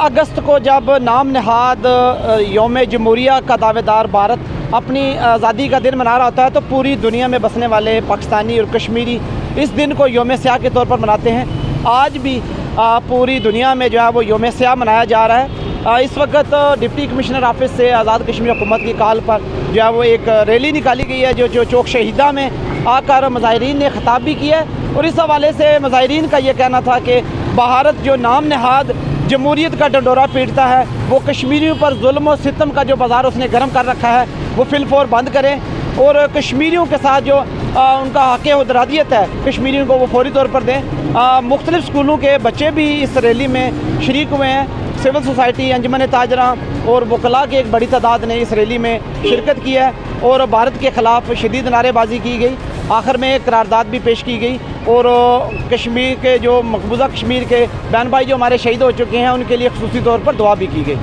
अगस्त को जब नाम नहाद यौम जमहूरिया का दावेदार भारत अपनी आज़ादी का दिन मना रहा होता है तो पूरी दुनिया में बसने वाले पाकिस्तानी और कश्मीरी इस दिन को यौम स्याह के तौर पर मनाते हैं। आज भी पूरी दुनिया में जो है वो यौम स्याह मनाया जा रहा है। इस वक्त डिप्टी कमिश्नर ऑफिस से आज़ाद कश्मीर हुकूमत की कॉल पर जो है वो एक रैली निकाली गई है जो चौक शहीदा में आकर मुजाहिरीन ने खिताब भी किया है। और इस हवाले से मुजाहिरीन का ये कहना था कि भारत जो नाम नहाद जमहूरियत का डंडोरा पीटता है वो कश्मीरियों पर जुल्म और सितम का जो बाज़ार उसने गर्म कर रखा है वो फिलफौर बंद करें और कश्मीरियों के साथ जो उनका हक़ उदरादियत है कश्मीरियों को वो फौरी तौर पर दें। मुख्तलिफ़ स्कूलों के बच्चे भी इस रैली में शरीक हुए हैं। सिविल सोसाइटी, अंजुमन ताजरा और वकला की एक बड़ी तादाद ने इस रैली में शिरकत की है और भारत के ख़िलाफ़ शदीद नारेबाजी की गई। आखिर में एक करारदाद भी पेश की गई और कश्मीर के जो मकबूजा कश्मीर के बहन भाई जो हमारे शहीद हो चुके हैं उनके लिए ख़ुसूसी तौर पर दुआ भी की गई।